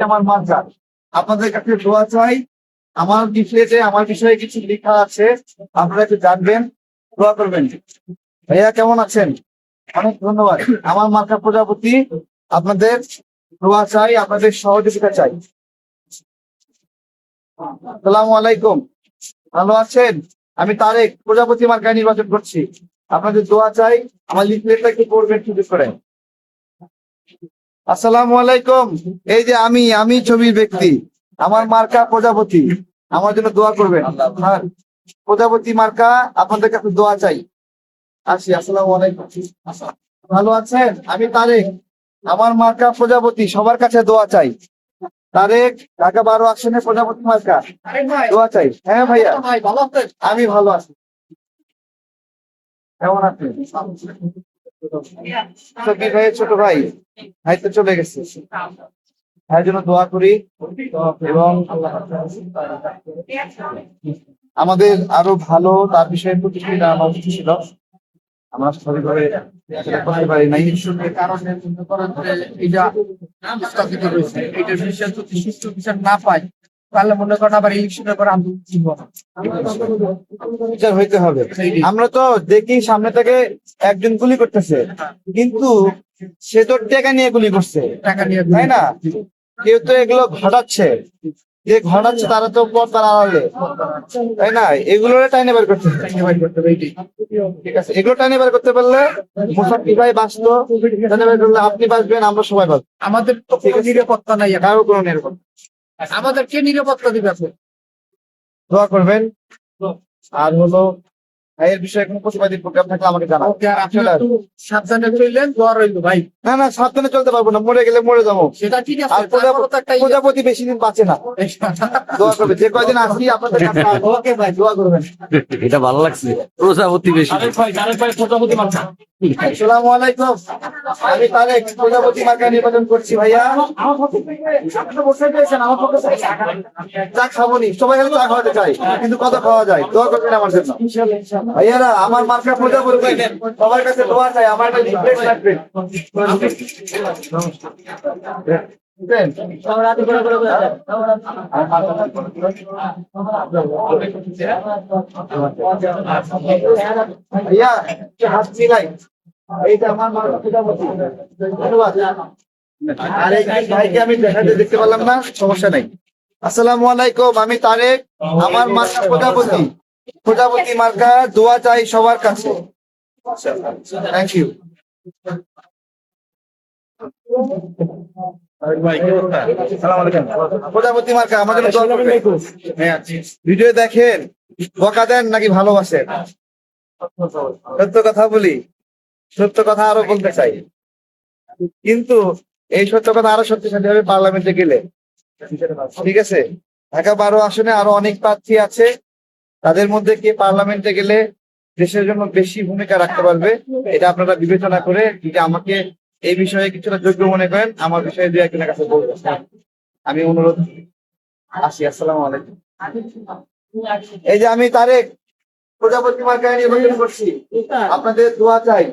আমার মার্কা, আপনাদের কাছে দোয়া চাই। আমার লিফলেটে আমার বিষয়ে কিছু লেখা আছে, আপনারা একটু জানবেন, দোয়া করবেন। ভাইয়া কেমন আছেন? অনেক ধন্যবাদ। আমার মার্কা প্রজাপতি, আপনাদের দোয়া চাই, আপনাদের সহযোগিতা চাই। আসসালামু আলাইকুম, ভালো আছেন? আমি তারেক, প্রজাপতি মার্কায় নির্বাচন করছি, আপনাদের দোয়া চাই। আমার লিফলেটটা একটু পড়বেন সুযোগ করে। আসসালামু আলাইকুম, এই যে আমি ছবির ব্যক্তি, আমার মার্কা প্রজাপতি, আমার জন্য দোয়া করবেন। হ্যাঁ, প্রজাপতি মার্কা, আপনাদের কাছে দোয়া চাই। আসি, আসসালামু আলাইকুম। ভালো আছেন? আমি তারেক, আমার মার্কা প্রজাপতি, সবার কাছে দোয়া চাই। তারেক, ঢাকা 12 আসনে প্রজাপতি মার্কা, দোয়া চাই। হ্যাঁ ভাইয়া, আমি ভালো আছি। কেমন আছেন? সকির ভাইয়ের ছোট ভাই, ভাই তো চলে গেছে, ভাইয়ের জন্য দোয়া করি। এবং আমাদের আরো ভালো তার বিষয়ে প্রতিক্রিয়া জানানো উচিত ছিল, আমরা সঠিকভাবে সেটা করতে পারি নাই। কারণে মনে করেন যে এটা স্থগিত রয়েছে, এটার বিষয়ে যদি সুষ্ঠু বিচার না পায় তাহলে মনে করেন আবার ইলেকশনের পর আন্দোলন ছিল না। বিচার হইতে হবে। আমরা তো দেখি সামনে থেকে একজন গুলি করতেছে, কিন্তু সে তো টাকা নিয়ে গুলি করছে, টাকা নিয়ে তাই না? কেউ তো এগুলো ঘটাচ্ছে, যে ঘটাচ্ছে তারা তো পর্দার আড়ালে, তাই না? এগুলো টাইনে বের করতে হবে। ঠিক আছে, এগুলো টাইনে বের করতে পারলে মুসাফির ভাই বাঁচতো, টাইনে বের করলে আপনি বাঁচবেন, আমরা সবাই বাঁচবো। আমাদের তো কোনো নিরাপত্তা নাই, কারো কোনো নিরাপত্তা। আমাদেরকে নিরাপত্তা দিবে আপনি? দোয়া করবেন। আর হলো, ভাইয়ের বিষয়ে কোনো প্রতিবাদী প্রোগ্রাম থাকলে আমাকে জানাও। ওকে, আর আপনি একটু সাবধানে চললেন, দোয়া রইল ভাই। না না, সাবধানে চলতে পারবো না, মরে গেলে মরে যাবো। সেটা ঠিক আছে, আর তারপরও তো একটা প্রজাপতি বেশি দিন বাঁচে না, দোয়া করবে। যে কয়দিন আসি আপনাদের কাছে, ওকে ভাই, দোয়া করবেন। এটা ভালো লাগছে, প্রজাপতি বেশি। আসসালামু আলাইকুম, আমি তারেক, প্রজাপতি মার্কা নির্বাচন করছি। ভাইয়া চা খাবনি, সবাই খালি চা খাওয়াতে চাই, কিন্তু কথা খাওয়া যায়, দোয়া করবেন আমার জন্য। ভাইয়ারা, আমার মার্কা প্রজাপতি, সবার কাছে দোয়া চাই, আমার একটা রিফ্রেশ লাগবে। ভাইয়া হাত মিলাই, এইটা আমার মার্কা প্রজাপতি, ধন্যবাদ। আর এই ভাইকে আমি দেখতে পারলাম না, সমস্যা নাই। আসসালামু আলাইকুম, আমি তারেক, আমার মার্কা প্রজাপতি, প্রজাপতি মার্কা, দোয়া চাই সবার কাছে। Thank you. প্রজাপতি মার্কা, আমাদের ভিডিও দেখেন, বকা দেন নাকি ভালোবাসেন? সত্য কথা বলি, সত্য কথা আরো বলতে চাই, কিন্তু এই সত্য কথা আরো শক্তিশালী হবে পার্লামেন্টে গেলে। ঠিক আছে, ঢাকা 12 আসনে আরো অনেক প্রার্থী আছে, তাদের মধ্যে কে পার্লামেন্টে গেলে দেশের জন্য বেশি ভূমিকা রাখতে পারবে, এটা আপনারা বিবেচনা করে যদি আমাকে এই বিষয়ে কিছুটা যোগ্য মনে করেন, আমার বিষয়ে দু একজনের কাছে বলবেন, আমি অনুরোধ আসি। আসসালামু আলাইকুম। এই যে আমি তারেক, প্রজাপতি মার্কায় নির্বাচন করছি, আপনাদের দোয়া চাই।